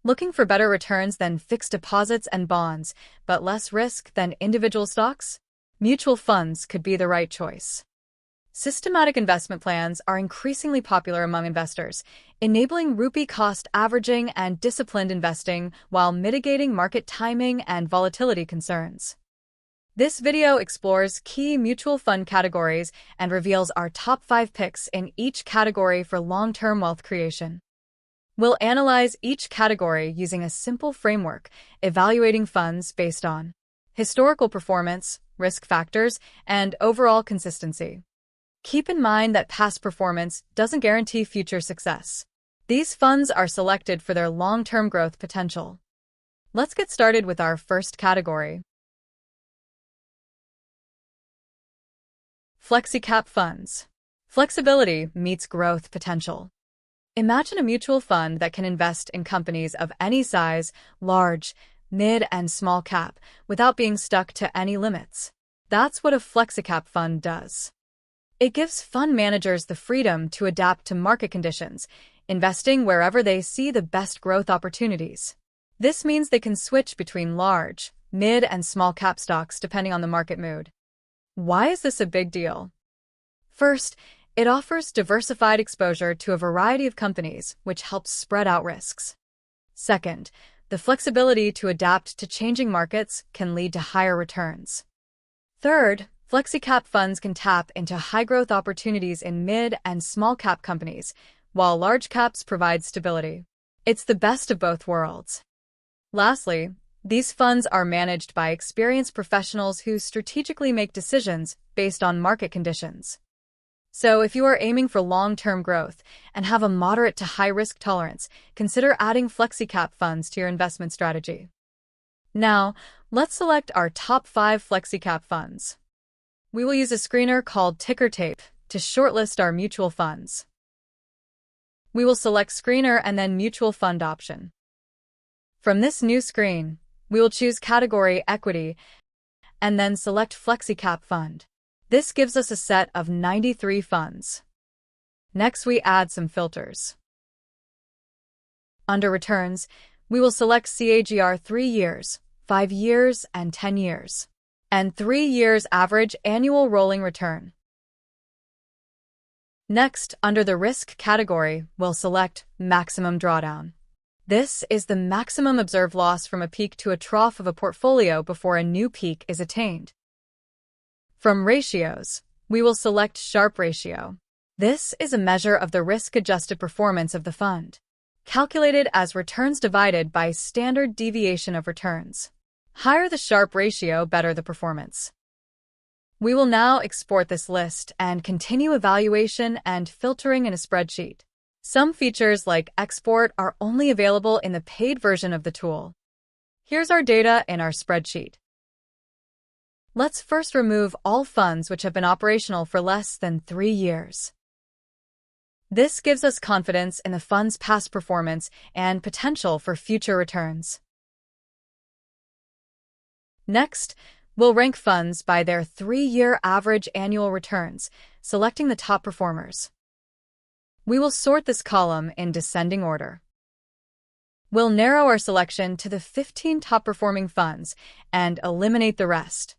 Looking for better returns than fixed deposits and bonds, but less risk than individual stocks? Mutual funds could be the right choice. Systematic investment plans are increasingly popular among investors, enabling rupee cost averaging and disciplined investing while mitigating market timing and volatility concerns. This video explores key mutual fund categories and reveals our top 5 picks in each category for long-term wealth creation. We'll analyze each category using a simple framework, evaluating funds based on historical performance, risk factors, and overall consistency. Keep in mind that past performance doesn't guarantee future success. These funds are selected for their long-term growth potential. Let's get started with our first category. Flexi Cap funds. Flexibility meets growth potential. Imagine a mutual fund that can invest in companies of any size, large, mid, and small cap, without being stuck to any limits. That's what a FlexiCap fund does. It gives fund managers the freedom to adapt to market conditions, investing wherever they see the best growth opportunities. This means they can switch between large, mid, and small cap stocks depending on the market mood. Why is this a big deal? First, it offers diversified exposure to a variety of companies, which helps spread out risks. Second, the flexibility to adapt to changing markets can lead to higher returns. Third, FlexiCap funds can tap into high-growth opportunities in mid- and small-cap companies, while large caps provide stability. It's the best of both worlds. Lastly, these funds are managed by experienced professionals who strategically make decisions based on market conditions. So if you are aiming for long-term growth and have a moderate to high-risk tolerance, consider adding FlexiCap funds to your investment strategy. Now, let's select our top 5 FlexiCap funds. We will use a screener called Ticker Tape to shortlist our mutual funds. We will select Screener and then Mutual Fund option. From this new screen, we will choose Category Equity and then select FlexiCap Fund. This gives us a set of 93 funds. Next, we add some filters. Under Returns, we will select CAGR 3 years, 5 years, and 10 years, and 3 years average annual rolling return. Next, under the Risk category, we'll select Maximum Drawdown. This is the maximum observed loss from a peak to a trough of a portfolio before a new peak is attained. From Ratios, we will select Sharpe Ratio. This is a measure of the risk-adjusted performance of the fund, calculated as returns divided by standard deviation of returns. Higher the Sharpe ratio, better the performance. We will now export this list and continue evaluation and filtering in a spreadsheet. Some features like export are only available in the paid version of the tool. Here's our data in our spreadsheet. Let's first remove all funds which have been operational for less than 3 years. This gives us confidence in the fund's past performance and potential for future returns. Next, we'll rank funds by their 3-year average annual returns, selecting the top performers. We will sort this column in descending order. We'll narrow our selection to the 15 top-performing funds and eliminate the rest.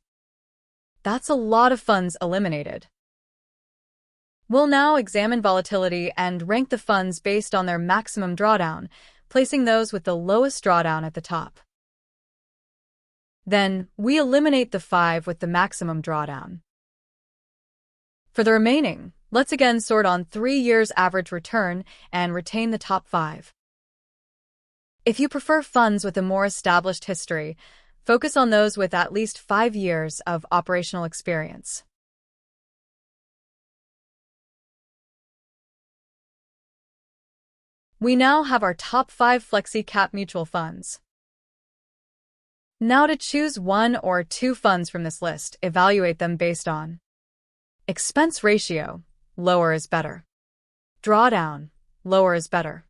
That's a lot of funds eliminated. We'll now examine volatility and rank the funds based on their maximum drawdown, placing those with the lowest drawdown at the top. Then, we eliminate the 5 with the maximum drawdown. For the remaining, let's again sort on 3 years average return and retain the top 5. If you prefer funds with a more established history, focus on those with at least 5 years of operational experience. We now have our top 5 FlexiCap mutual funds. Now to choose 1 or 2 funds from this list, evaluate them based on expense ratio, lower is better. Drawdown, lower is better.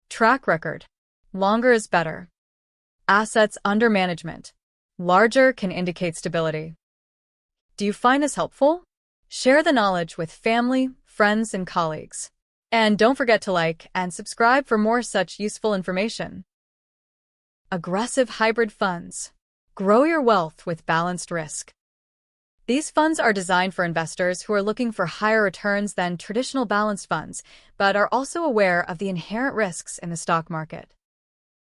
Track record, longer is better. Assets under management, larger can indicate stability. Do you find this helpful? Share the knowledge with family, friends, and colleagues. And don't forget to like and subscribe for more such useful information. Aggressive hybrid funds. Grow your wealth with balanced risk. These funds are designed for investors who are looking for higher returns than traditional balanced funds, but are also aware of the inherent risks in the stock market.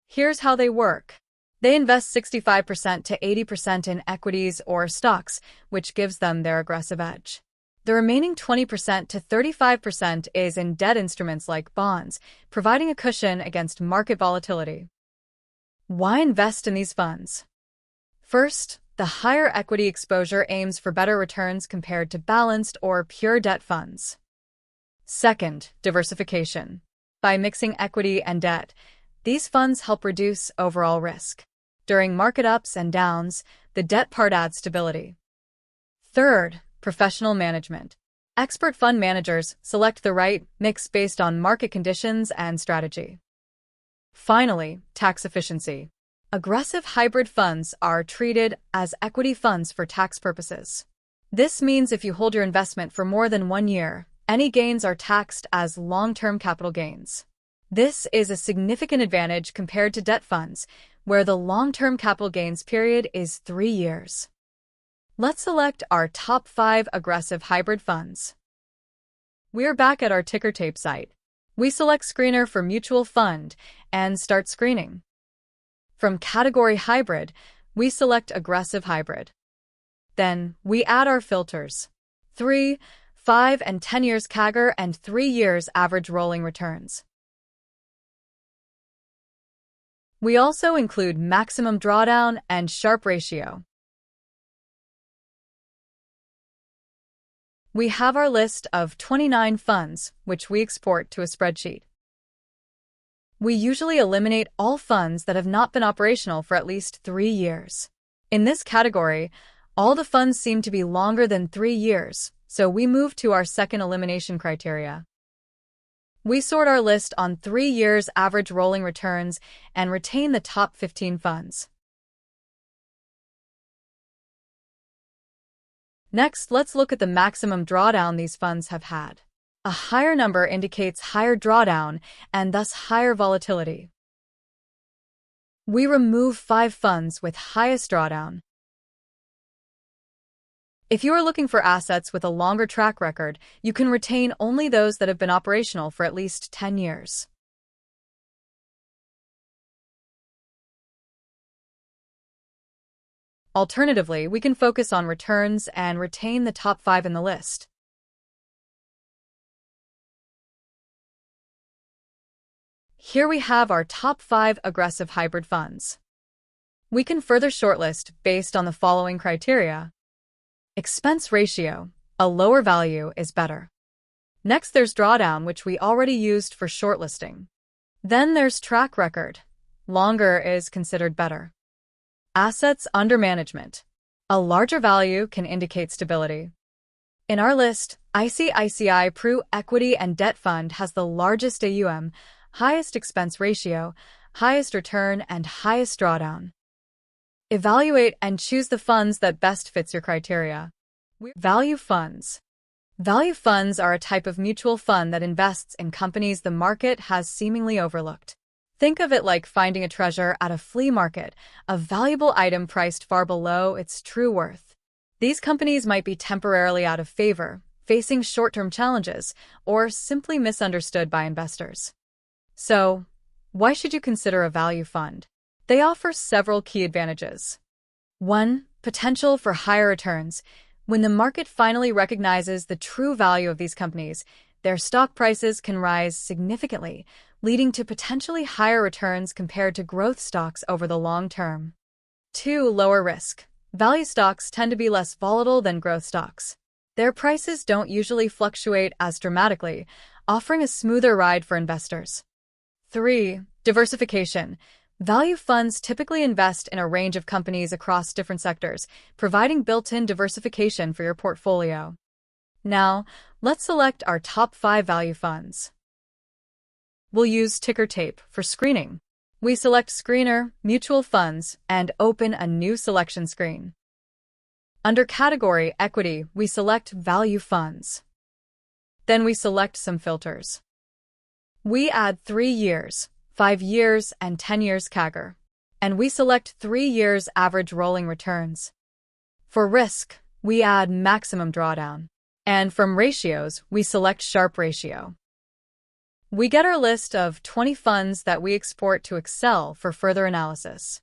Here's how they work. They invest 65% to 80% in equities or stocks, which gives them their aggressive edge. The remaining 20% to 35% is in debt instruments like bonds, providing a cushion against market volatility. Why invest in these funds? First, the higher equity exposure aims for better returns compared to balanced or pure debt funds. Second, diversification. By mixing equity and debt, these funds help reduce overall risk. During market ups and downs, the debt part adds stability. Third, professional management. Expert fund managers select the right mix based on market conditions and strategy. Finally, tax efficiency. Aggressive hybrid funds are treated as equity funds for tax purposes. This means if you hold your investment for more than 1 year, any gains are taxed as long-term capital gains. This is a significant advantage compared to debt funds, where the long-term capital gains period is 3 years. Let's select our top 5 aggressive hybrid funds. We're back at our ticker tape site. We select Screener for Mutual Fund and start screening. From Category Hybrid, we select Aggressive Hybrid. Then, we add our filters: 3, 5, and 10 years CAGR and 3 years average rolling returns. We also include maximum drawdown and Sharpe ratio. We have our list of 29 funds, which we export to a spreadsheet. We usually eliminate all funds that have not been operational for at least 3 years. In this category, all the funds seem to be longer than 3 years, so we move to our second elimination criteria. We sort our list on 3 years average rolling returns and retain the top 15 funds. Next, let's look at the maximum drawdown these funds have had. A higher number indicates higher drawdown and thus higher volatility. We remove 5 funds with highest drawdown. If you are looking for assets with a longer track record, you can retain only those that have been operational for at least 10 years. Alternatively, we can focus on returns and retain the top 5 in the list. Here we have our top 5 aggressive hybrid funds. We can further shortlist based on the following criteria. Expense ratio. A lower value is better. Next, there's drawdown, which we already used for shortlisting. Then there's track record. Longer is considered better. Assets under management. A larger value can indicate stability. In our list, ICICI Pru Equity and Debt Fund has the largest AUM, highest expense ratio, highest return, and highest drawdown. Evaluate and choose the funds that best fits your criteria. Value funds. Value funds are a type of mutual fund that invests in companies the market has seemingly overlooked. Think of it like finding a treasure at a flea market, a valuable item priced far below its true worth. These companies might be temporarily out of favor, facing short-term challenges, or simply misunderstood by investors. So, why should you consider a value fund? They offer several key advantages. 1. Potential for higher returns. When the market finally recognizes the true value of these companies, their stock prices can rise significantly, leading to potentially higher returns compared to growth stocks over the long term. 2. Lower risk. Value stocks tend to be less volatile than growth stocks. Their prices don't usually fluctuate as dramatically, offering a smoother ride for investors. 3. Diversification. Value funds typically invest in a range of companies across different sectors, providing built-in diversification for your portfolio. Now, let's select our top 5 value funds. We'll use ticker tape for screening. We select Screener, Mutual Funds, and open a new selection screen. Under Category Equity, we select Value Funds. Then we select some filters. We add 3 years, 5 years, and 10 years CAGR. and we select 3 years average rolling returns. For risk, we add maximum drawdown. And from ratios, we select Sharpe ratio. We get our list of 20 funds that we export to Excel for further analysis.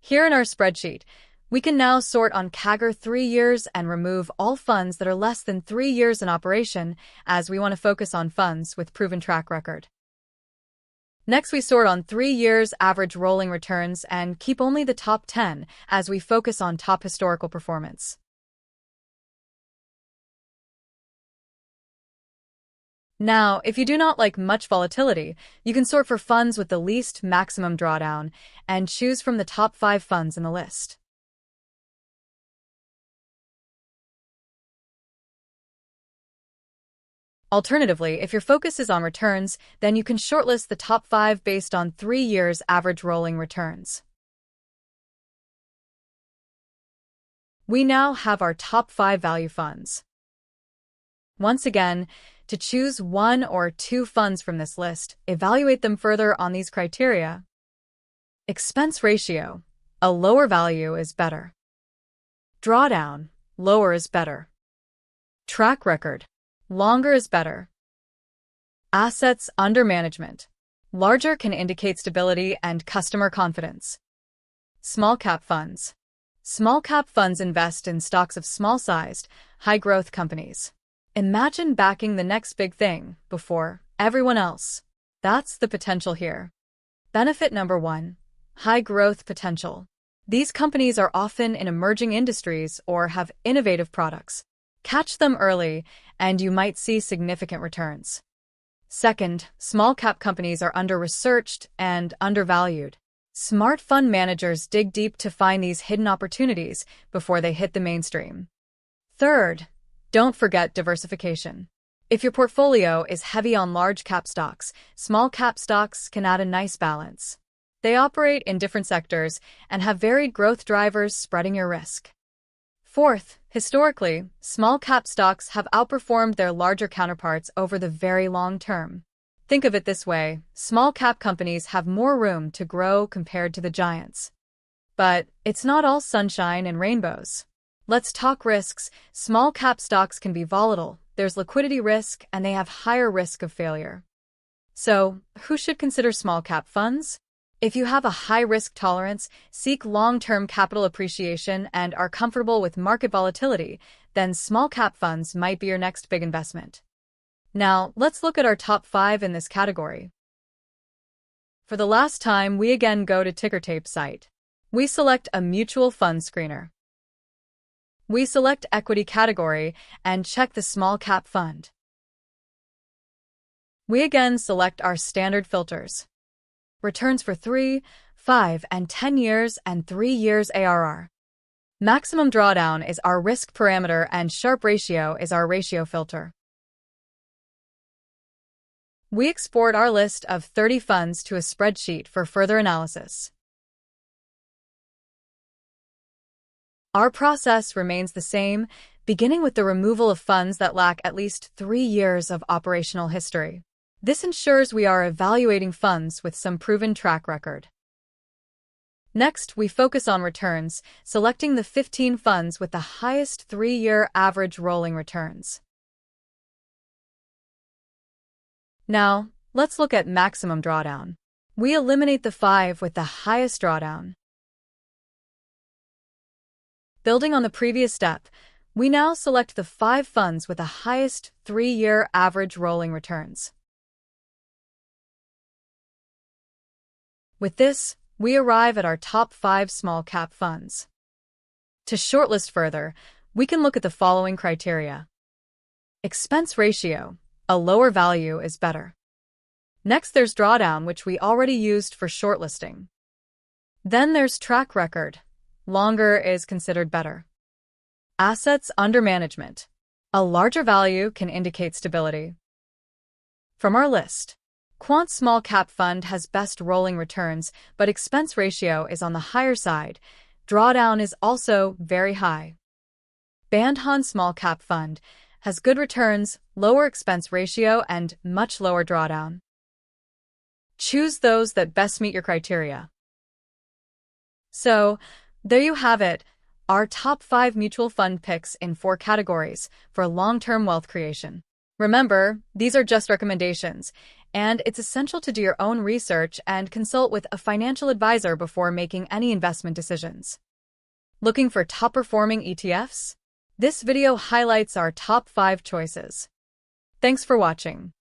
Here in our spreadsheet, we can now sort on CAGR 3 years and remove all funds that are less than 3 years in operation, as we want to focus on funds with proven track record. Next, we sort on 3 years average rolling returns and keep only the top 10 as we focus on top historical performance. Now, if you do not like much volatility, you can sort for funds with the least maximum drawdown and choose from the top 5 funds in the list. Alternatively, if your focus is on returns, then you can shortlist the top 5 based on 3 years average rolling returns. We now have our top 5 value funds. Once again, to choose 1 or 2 funds from this list, evaluate them further on these criteria. Expense ratio, a lower value is better. Drawdown, lower is better. Track record, longer is better. Assets under management, larger can indicate stability and customer confidence. Small cap funds. Small cap funds invest in stocks of small-sized, high-growth companies. Imagine backing the next big thing before everyone else. That's the potential here. Benefit number 1, high growth potential. These companies are often in emerging industries or have innovative products. Catch them early, and you might see significant returns. Second, small cap companies are under-researched and undervalued. Smart fund managers dig deep to find these hidden opportunities before they hit the mainstream. Third, don't forget diversification. If your portfolio is heavy on large cap stocks, small cap stocks can add a nice balance. They operate in different sectors and have varied growth drivers, spreading your risk. Fourth, historically, small cap stocks have outperformed their larger counterparts over the very long term. Think of it this way, small cap companies have more room to grow compared to the giants. But it's not all sunshine and rainbows. Let's talk risks. Small cap stocks can be volatile, there's liquidity risk, and they have higher risk of failure. So, who should consider small cap funds? If you have a high risk tolerance, seek long-term capital appreciation, and are comfortable with market volatility, then small cap funds might be your next big investment. Now, let's look at our top 5 in this category. For the last time, we again go to TickerTape site. We select a mutual fund screener. We select equity category and check the small cap fund. We again select our standard filters. Returns for 3, 5, and 10 years and 3 years ARR. Maximum drawdown is our risk parameter and Sharpe ratio is our ratio filter. We export our list of 30 funds to a spreadsheet for further analysis. Our process remains the same, beginning with the removal of funds that lack at least 3 years of operational history. This ensures we are evaluating funds with some proven track record. Next, we focus on returns, selecting the 15 funds with the highest 3-year average rolling returns. Now, let's look at maximum drawdown. We eliminate the 5 with the highest drawdown. Building on the previous step, we now select the 5 funds with the highest 3-year average rolling returns. With this, we arrive at our top 5 small cap funds. To shortlist further, we can look at the following criteria. Expense ratio, a lower value is better. Next, there's drawdown, which we already used for shortlisting. Then there's track record. Longer is considered better. Assets under management. A larger value can indicate stability. From our list, Quant Small Cap Fund has best rolling returns, but expense ratio is on the higher side. Drawdown is also very high. Bandhan Small Cap Fund has good returns, lower expense ratio, and much lower drawdown. Choose those that best meet your criteria. So, there you have it, our top 5 mutual fund picks in 4 categories for long-term wealth creation. Remember, these are just recommendations, and it's essential to do your own research and consult with a financial advisor before making any investment decisions. Looking for top-performing ETFs? This video highlights our top 5 choices. Thanks for watching.